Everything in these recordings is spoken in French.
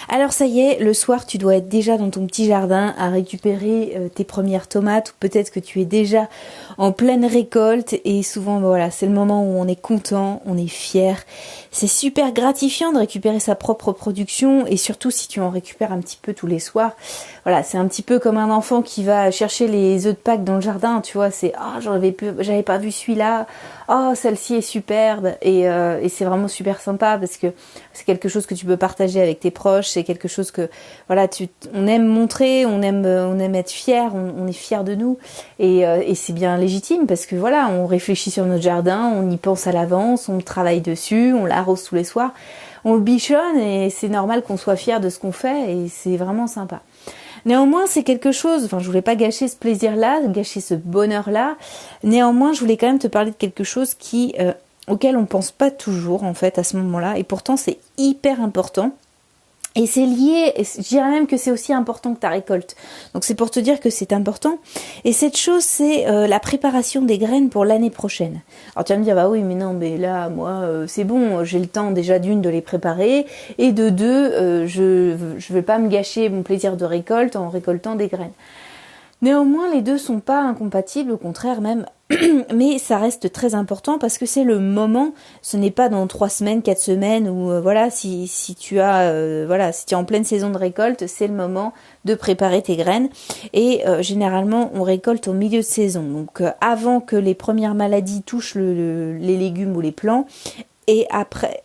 Alors ça y est, le soir tu dois être déjà dans ton petit jardin à récupérer tes premières tomates, ou peut-être que tu es déjà en pleine récolte, et souvent voilà, c'est le moment où on est content, on est fier. C'est super gratifiant de récupérer sa propre production, et surtout si tu en récupères un petit peu tous les soirs. Voilà, c'est un petit peu comme un enfant qui va chercher les œufs de Pâques dans le jardin, tu vois, c'est j'avais pas vu celui-là, oh celle-ci est superbe, et c'est vraiment super sympa parce que c'est quelque chose que tu peux partager avec tes proches, c'est quelque chose que voilà, on aime montrer, on aime être fier, on est fier de nous, et c'est bien légitime parce que voilà, on réfléchit sur notre jardin, on y pense à l'avance, on travaille dessus, on l'arrose tous les soirs, on le bichonne, et c'est normal qu'on soit fier de ce qu'on fait, et c'est vraiment sympa. Néanmoins, c'est quelque chose, enfin, je voulais pas gâcher ce plaisir-là, gâcher ce bonheur-là. Néanmoins, je voulais quand même te parler de quelque chose auquel on pense pas toujours, en fait, à ce moment-là. Et pourtant, c'est hyper important. Et c'est lié, je dirais même que c'est aussi important que ta récolte. Donc c'est pour te dire que c'est important. Et cette chose, c'est la préparation des graines pour l'année prochaine. Alors tu vas me dire, bah oui, mais non, mais là, moi, c'est bon, j'ai le temps déjà d'une de les préparer, et de deux, je vais pas me gâcher mon plaisir de récolte en récoltant des graines. Néanmoins, les deux sont pas incompatibles, au contraire même, mais ça reste très important parce que c'est le moment, ce n'est pas dans 3 semaines, 4 semaines, ou voilà, si tu es en pleine saison de récolte, c'est le moment de préparer tes graines, et généralement on récolte au milieu de saison, donc avant que les premières maladies touchent les légumes ou les plants, et après,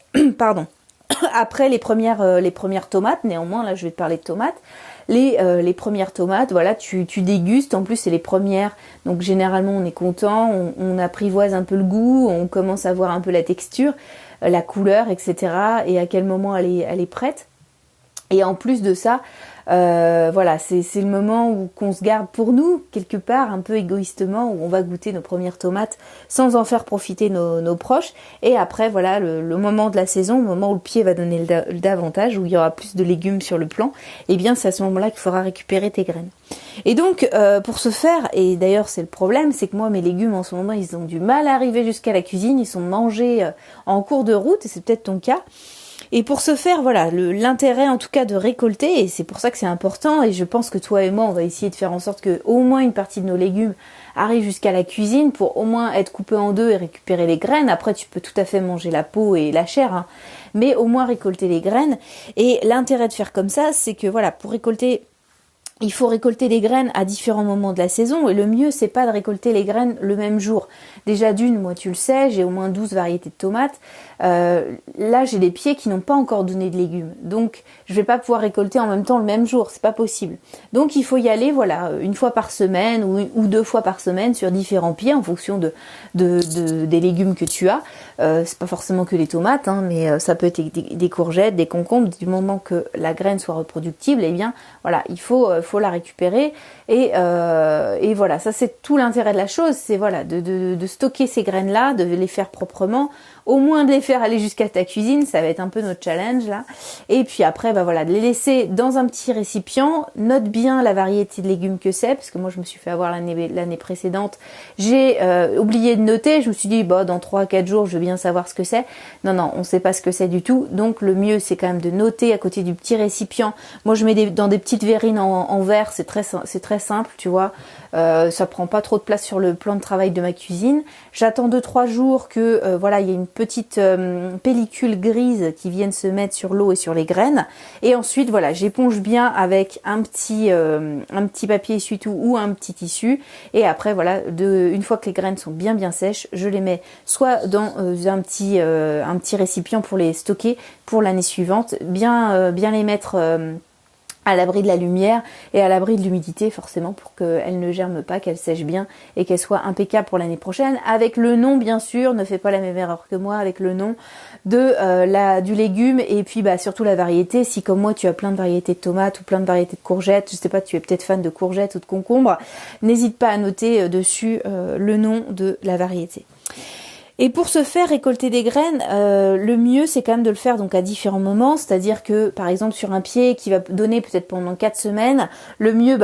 après les premières tomates. Néanmoins, là je vais te parler de tomates. Les premières tomates, voilà, tu dégustes, en plus c'est les premières, donc généralement on est content, on apprivoise un peu le goût, on commence à voir un peu la texture, la couleur, etc. et à quel moment elle est prête. Et en plus de ça, voilà, c'est le moment où qu'on se garde pour nous, quelque part, un peu égoïstement, où on va goûter nos premières tomates sans en faire profiter nos proches. Et après, voilà, le moment de la saison, le moment où le pied va donner le davantage, où il y aura plus de légumes sur le plan, eh bien c'est à ce moment-là qu'il faudra récupérer tes graines. Et donc, pour ce faire, et d'ailleurs c'est le problème, c'est que moi mes légumes en ce moment, ils ont du mal à arriver jusqu'à la cuisine, ils sont mangés en cours de route, et c'est peut-être ton cas. Et pour ce faire, voilà, l'intérêt en tout cas de récolter, et c'est pour ça que c'est important, et je pense que toi et moi, on va essayer de faire en sorte que au moins une partie de nos légumes arrive jusqu'à la cuisine pour au moins être coupé en deux et récupérer les graines. Après, tu peux tout à fait manger la peau et la chair, hein, mais au moins récolter les graines. Et l'intérêt de faire comme ça, c'est que voilà, pour récolter, il faut récolter les graines à différents moments de la saison, et le mieux c'est pas de récolter les graines le même jour. Déjà d'une, moi tu le sais, j'ai au moins 12 variétés de tomates. Là j'ai des pieds qui n'ont pas encore donné de légumes, donc je vais pas pouvoir récolter en même temps le même jour, c'est pas possible. Donc il faut y aller, voilà, une fois par semaine ou 2 fois par semaine sur différents pieds en fonction des légumes que tu as. C'est pas forcément que les tomates, hein, mais ça peut être des courgettes, des concombres. Du moment que la graine soit reproductible, eh bien voilà, il faut la récupérer, et voilà, ça c'est tout l'intérêt de la chose, c'est voilà de stocker ces graines là, de les faire proprement, au moins de les faire aller jusqu'à ta cuisine, ça va être un peu notre challenge là, et puis après bah voilà, de les laisser dans un petit récipient. Note bien la variété de légumes que c'est, parce que moi je me suis fait avoir l'année précédente, j'ai oublié de noter, je me suis dit bah dans 3-4 jours je veux bien savoir ce que c'est. Non, on sait pas ce que c'est du tout, donc le mieux c'est quand même de noter à côté du petit récipient. Moi je mets dans des petites verrines en verre, c'est très simple, tu vois, ça prend pas trop de place sur le plan de travail de ma cuisine. J'attends 2-3 jours que voilà, il y ait une petite pellicule grise qui vienne se mettre sur l'eau et sur les graines, et ensuite voilà, j'éponge bien avec un petit papier essuie-tout ou un petit tissu, et après voilà, une fois que les graines sont bien sèches, je les mets soit dans un petit récipient pour les stocker pour l'année suivante, bien les mettre à l'abri de la lumière et à l'abri de l'humidité, forcément, pour qu'elle ne germe pas, qu'elle sèche bien et qu'elle soit impeccable pour l'année prochaine. Avec le nom, bien sûr, ne fais pas la même erreur que moi, avec le nom du légume, et puis bah surtout la variété. Si comme moi tu as plein de variétés de tomates ou plein de variétés de courgettes, je sais pas, tu es peut-être fan de courgettes ou de concombres, n'hésite pas à noter dessus le nom de la variété. Et pour se faire récolter des graines, le mieux c'est quand même de le faire donc à différents moments, c'est-à-dire que par exemple sur un pied qui va donner peut-être pendant 4 semaines, le mieux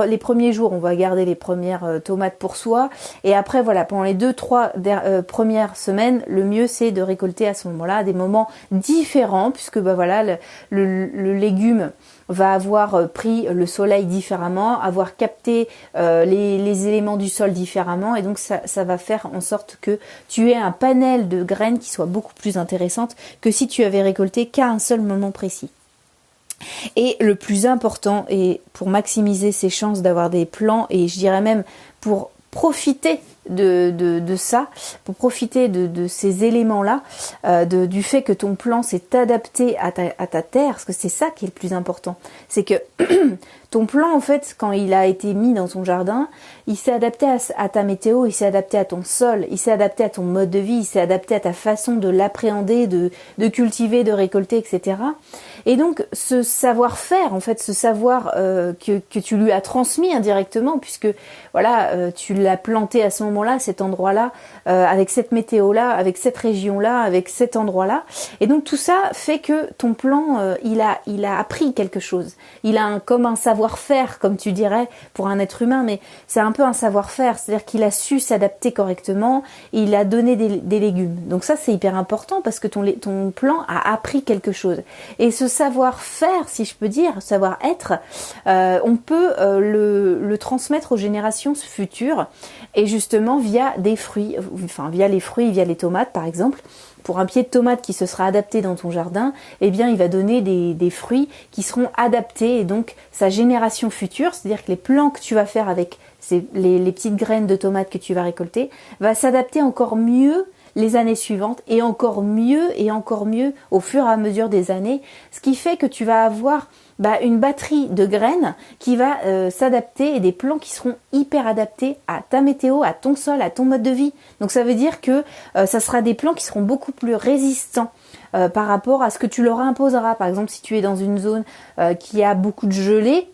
les premiers jours on va garder les premières tomates pour soi, et après voilà pendant les 2-3 premières semaines, le mieux c'est de récolter à ce moment-là à des moments différents, puisque voilà le légume va avoir pris le soleil différemment, avoir capté les éléments du sol différemment, et donc ça va faire en sorte que tu aies un panel de graines qui soit beaucoup plus intéressante que si tu avais récolté qu'à un seul moment précis. Et le plus important, et pour maximiser ses chances d'avoir des plants, et je dirais même pour profiter de ça, pour profiter de ces éléments-là, du fait que ton plant s'est adapté à ta terre, parce que c'est ça qui est le plus important. C'est que ton plant, en fait, quand il a été mis dans ton jardin, il s'est adapté à ta météo, il s'est adapté à ton sol, il s'est adapté à ton mode de vie, il s'est adapté à ta façon de l'appréhender, de cultiver, de récolter, etc. Et donc, ce savoir-faire, en fait, ce savoir que tu lui as transmis indirectement, puisque voilà, tu l'as planté à ce moment-là, cet endroit-là, avec cette météo-là, avec cette région-là, avec cet endroit-là. Et donc, tout ça fait que ton plant, il a appris quelque chose. Il a comme un savoir-faire, comme tu dirais, pour un être humain, mais c'est un peu un savoir-faire, c'est-à-dire qu'il a su s'adapter correctement, il a donné des légumes. Donc ça, c'est hyper important parce que ton plant a appris quelque chose. Et ce savoir-faire, si je peux dire, savoir-être, on peut le transmettre aux générations futures, et justement via des fruits, enfin via les fruits, via les tomates par exemple. Pour un pied de tomate qui se sera adapté dans ton jardin, eh bien il va donner des fruits qui seront adaptés, et donc sa génération future, c'est-à-dire que les plants que tu vas faire avec les petites graines de tomates que tu vas récolter, va s'adapter encore mieux les années suivantes, et encore mieux au fur et à mesure des années, ce qui fait que tu vas avoir une batterie de graines qui va s'adapter, et des plants qui seront hyper adaptés à ta météo, à ton sol, à ton mode de vie. Donc ça veut dire que ça sera des plants qui seront beaucoup plus résistants par rapport à ce que tu leur imposeras. Par exemple, si tu es dans une zone qui a beaucoup de gelée,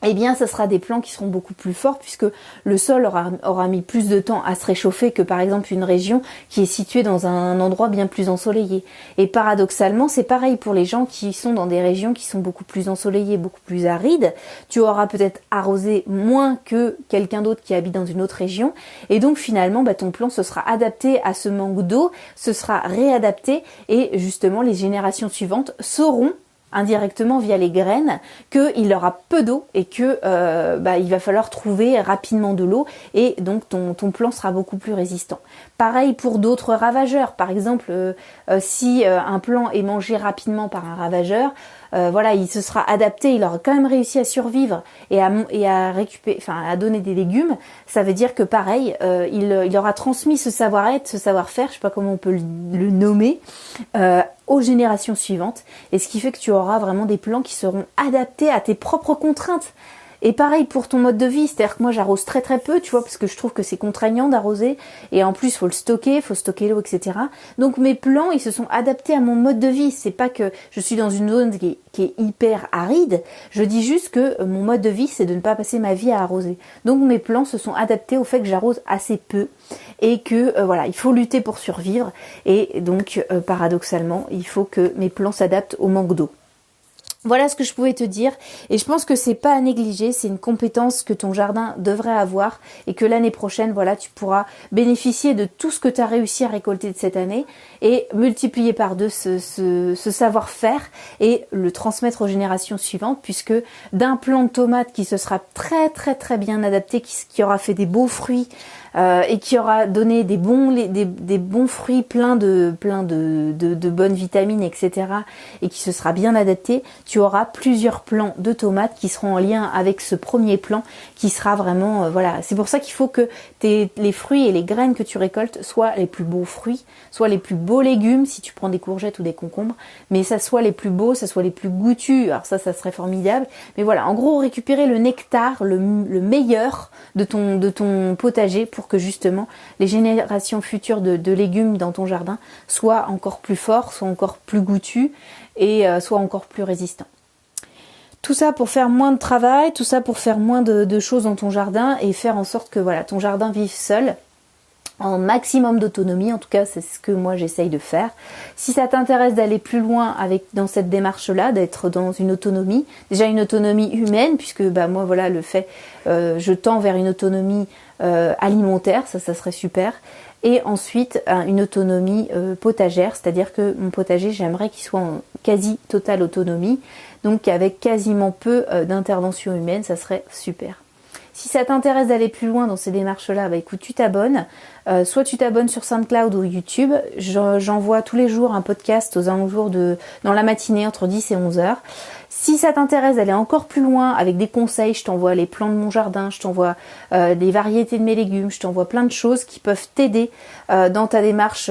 eh bien, ça sera des plants qui seront beaucoup plus forts, puisque le sol aura mis plus de temps à se réchauffer que par exemple une région qui est située dans un endroit bien plus ensoleillé. Et paradoxalement, c'est pareil pour les gens qui sont dans des régions qui sont beaucoup plus ensoleillées, beaucoup plus arides. Tu auras peut-être arrosé moins que quelqu'un d'autre qui habite dans une autre région, et donc finalement, ton plant se sera adapté à ce manque d'eau, se sera réadapté, et justement les générations suivantes sauront indirectement via les graines qu'il aura peu d'eau, et que il va falloir trouver rapidement de l'eau, et donc ton plant sera beaucoup plus résistant. Pareil pour d'autres ravageurs, par exemple si un plant est mangé rapidement par un ravageur, il se sera adapté, il aura quand même réussi à survivre et à récupérer, à donner des légumes. Ça veut dire que pareil, il aura transmis ce savoir-être, ce savoir-faire, je sais pas comment on peut le nommer, aux générations suivantes, et ce qui fait que tu auras vraiment des plants qui seront adaptés à tes propres contraintes. Et pareil pour ton mode de vie, c'est-à-dire que moi j'arrose très très peu, tu vois, parce que je trouve que c'est contraignant d'arroser, et en plus faut stocker l'eau, etc. Donc mes plants, ils se sont adaptés à mon mode de vie. C'est pas que je suis dans une zone qui est hyper aride, je dis juste que mon mode de vie, c'est de ne pas passer ma vie à arroser. Donc mes plants se sont adaptés au fait que j'arrose assez peu, et que il faut lutter pour survivre, et donc paradoxalement, il faut que mes plants s'adaptent au manque d'eau. Voilà ce que je pouvais te dire, et je pense que c'est pas à négliger, c'est une compétence que ton jardin devrait avoir, et que l'année prochaine, tu pourras bénéficier de tout ce que tu as réussi à récolter de cette année, et multiplier par deux ce savoir-faire, et le transmettre aux générations suivantes, puisque d'un plant de tomates qui se sera très très très bien adapté, qui aura fait des beaux fruits, et qui aura donné des bons fruits plein de bonnes vitamines, etc., et qui se sera bien adapté, tu auras plusieurs plants de tomates qui seront en lien avec ce premier plant, qui sera vraiment c'est pour ça qu'il faut que les fruits et les graines que tu récoltes soient les plus beaux fruits, soient les plus beaux légumes si tu prends des courgettes ou des concombres, mais ça soit les plus beaux, ça soit les plus goûtus. Alors ça serait formidable, mais en gros récupérer le nectar, le meilleur de ton potager, pour que justement les générations futures de légumes dans ton jardin soient encore plus forts, soient encore plus goûtus, et soient encore plus résistants. Tout ça pour faire moins de travail, tout ça pour faire moins de choses dans ton jardin, et faire en sorte que ton jardin vive seul, en maximum d'autonomie. En tout cas, c'est ce que moi j'essaye de faire. Si ça t'intéresse d'aller plus loin dans cette démarche-là, d'être dans une autonomie, déjà une autonomie humaine, puisque moi voilà je tends vers une autonomie alimentaire, ça serait super. Et ensuite une autonomie potagère, c'est-à-dire que mon potager, j'aimerais qu'il soit en quasi totale autonomie, donc avec quasiment peu d'intervention humaine, ça serait super. Si ça t'intéresse d'aller plus loin dans ces démarches-là, écoute, tu t'abonnes. Soit tu t'abonnes sur SoundCloud ou YouTube. J'envoie tous les jours un podcast aux alentours dans la matinée entre 10 et 11 heures. Si ça t'intéresse d'aller encore plus loin avec des conseils, je t'envoie les plants de mon jardin, je t'envoie des variétés de mes légumes, je t'envoie plein de choses qui peuvent t'aider dans ta démarche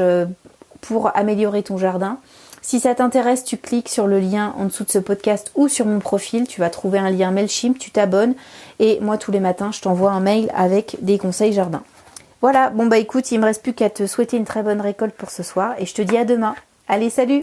pour améliorer ton jardin. Si ça t'intéresse, tu cliques sur le lien en dessous de ce podcast ou sur mon profil. Tu vas trouver un lien Mailchimp, tu t'abonnes. Et moi, tous les matins, je t'envoie un mail avec des conseils jardin. Voilà, écoute, il me reste plus qu'à te souhaiter une très bonne récolte pour ce soir. Et je te dis à demain. Allez, salut!